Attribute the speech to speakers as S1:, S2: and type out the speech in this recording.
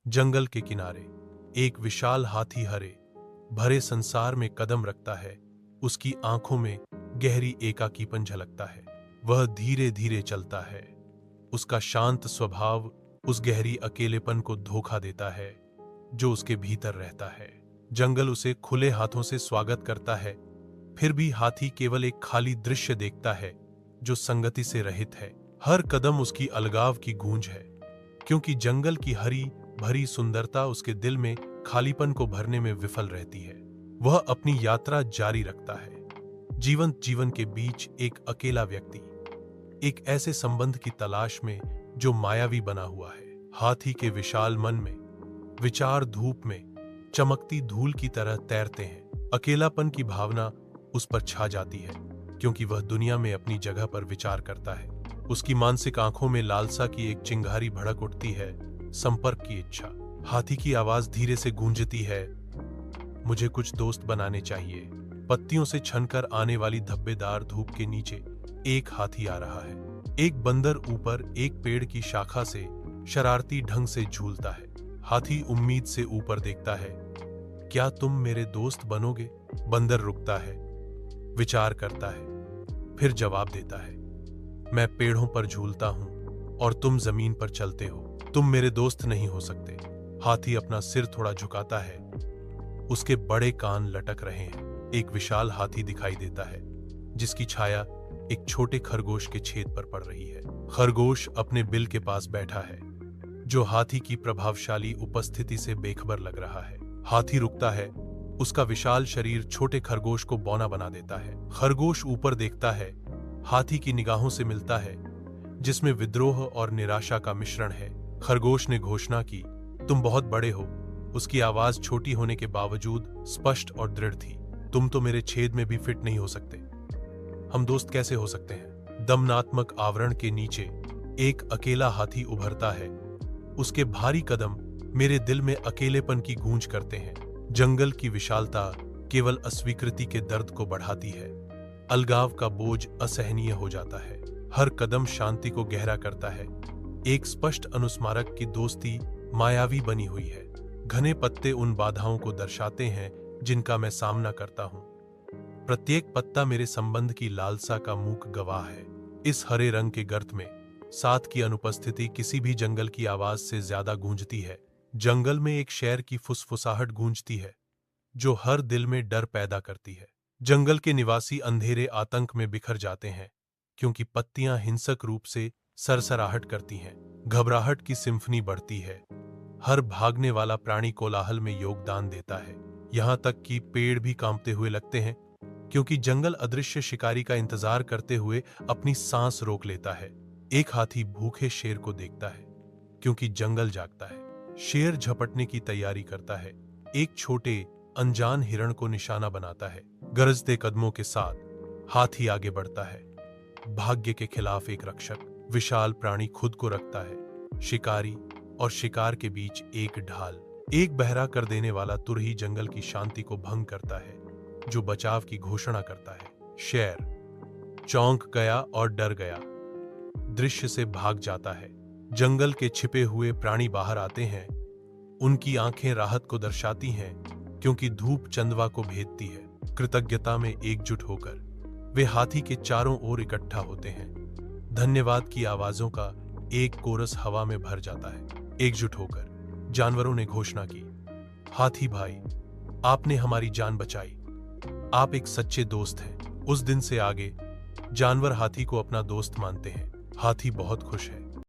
S1: जंगल के किनारे एक विशाल हाथी हरे भरे संसार में कदम रखता है। उसकी आंखों में गहरी एकाकीपन झलकता है। वह धीरे धीरे चलता है। उसका शांत स्वभाव उस गहरी अकेलेपन को धोखा देता है जो उसके भीतर रहता है। जंगल उसे खुले हाथों से स्वागत करता है, फिर भी हाथी केवल एक खाली दृश्य देखता है जो संगति से रहित है। हर कदम उसकी अलगाव की गूंज है, क्योंकि जंगल की हरी भरी सुंदरता उसके दिल में खालीपन को भरने में विफल रहती है। वह अपनी यात्रा जारी रखता है, जीवंत जीवन के बीच एक अकेला व्यक्ति, एक ऐसे संबंध की तलाश में जो मायावी बना हुआ है। हाथी के विशाल मन में विचार धूप में चमकती धूल की तरह तैरते हैं। अकेलापन की भावना उस पर छा जाती है, क्योंकि वह दुनिया में अपनी जगह पर विचार करता है। उसकी मानसिक आंखों में लालसा की एक चिंगारी भड़क उठती है, संपर्क की इच्छा। हाथी की आवाज धीरे से गूंजती है, मुझे कुछ दोस्त बनाने चाहिए। पत्तियों से छनकर आने वाली धब्बेदार धूप के नीचे एक हाथी आ रहा है। एक बंदर ऊपर एक पेड़ की शाखा से शरारती ढंग से झूलता है। हाथी उम्मीद से ऊपर देखता है, क्या तुम मेरे दोस्त बनोगे? बंदर रुकता है, विचार करता है, फिर जवाब देता है, मैं पेड़ों पर झूलता हूं और तुम जमीन पर चलते हो, तुम मेरे दोस्त नहीं हो सकते। हाथी अपना सिर थोड़ा झुकाता है, उसके बड़े कान लटक रहे हैं। एक विशाल हाथी दिखाई देता है, जिसकी छाया एक छोटे खरगोश के छेद पर पड़ रही है। खरगोश अपने बिल के पास बैठा है, जो हाथी की प्रभावशाली उपस्थिति से बेखबर लग रहा है। हाथी रुकता है, उसका विशाल शरीर छोटे खरगोश को बौना बना देता है। खरगोश ऊपर देखता है, हाथी की निगाहों से मिलता है, जिसमें विद्रोह और निराशा का मिश्रण है। खरगोश ने घोषणा की, तुम बहुत बड़े हो। उसकी आवाज छोटी होने के बावजूद स्पष्ट और दृढ़ थी। तुम तो मेरे छेद में भी फिट नहीं हो सकते। हम दोस्त कैसे हो सकते हैं? दमनात्मक आवरण के नीचे एक अकेला हाथी उभरता है। उसके भारी कदम मेरे दिल में अकेलेपन की गूंज करते हैं। जंगल की विशालता केवल अस्वीकृति के दर्द को बढ़ाती है। अलगाव का बोझ असहनीय हो जाता है। हर कदम शांति को गहरा करता है। एक स्पष्ट अनुस्मारक की दोस्ती मायावी बनी हुई है। घने पत्ते उन बाधाओं को दर्शाते हैं जिनका मैं सामना करता हूं। प्रत्येक पत्ता मेरे संबंध की लालसा का मूक गवाह है। इस हरे रंग के गर्त में साथ की अनुपस्थिति किसी भी जंगल की आवाज से ज्यादा गूंजती है। जंगल में एक शेर की फुसफुसाहट गूंजती है, जो हर दिल में डर पैदा करती है। जंगल के निवासी अंधेरे आतंक में बिखर जाते हैं, क्योंकि पत्तियां हिंसक रूप से सरसराहट करती हैं। घबराहट की सिम्फनी बढ़ती है। हर भागने वाला प्राणी कोलाहल में योगदान देता है। यहां तक कि पेड़ भी कांपते हुए लगते हैं, क्योंकि जंगल अदृश्य शिकारी का इंतजार करते हुए अपनी सांस रोक लेता है। एक हाथी भूखे शेर को देखता है, क्योंकि जंगल जागता है। शेर झपटने की तैयारी करता है। एक छोटे अनजान हिरण को निशाना बनाता है। गरजते कदमों के साथ हाथी आगे बढ़ता है। भाग्य के खिलाफ एक रक्षक। विशाल प्राणी खुद को रखता है। शिकारी और शिकार के बीच एक ढाल। एक बहरा कर देने वाला तुरही जंगल की शांति को भंग करता है, जो बचाव की घोषणा करता है। शेर चौंक गया और डर गया, दृश्य से भाग जाता है। जंगल के छिपे हुए प्राणी बाहर आते हैं। उनकी आंखें राहत को दर्शाती हैं, क्योंकि धूप चंदवा को भेदती है। कृतज्ञता में एकजुट होकर वे हाथी के चारों ओर इकट्ठा होते हैं। धन्यवाद की आवाजों का एक कोरस हवा में भर जाता है। एकजुट होकर जानवरों ने घोषणा की, हाथी भाई, आपने हमारी जान बचाई। आप एक सच्चे दोस्त हैं। उस दिन से आगे जानवर हाथी को अपना दोस्त मानते हैं। हाथी बहुत खुश है।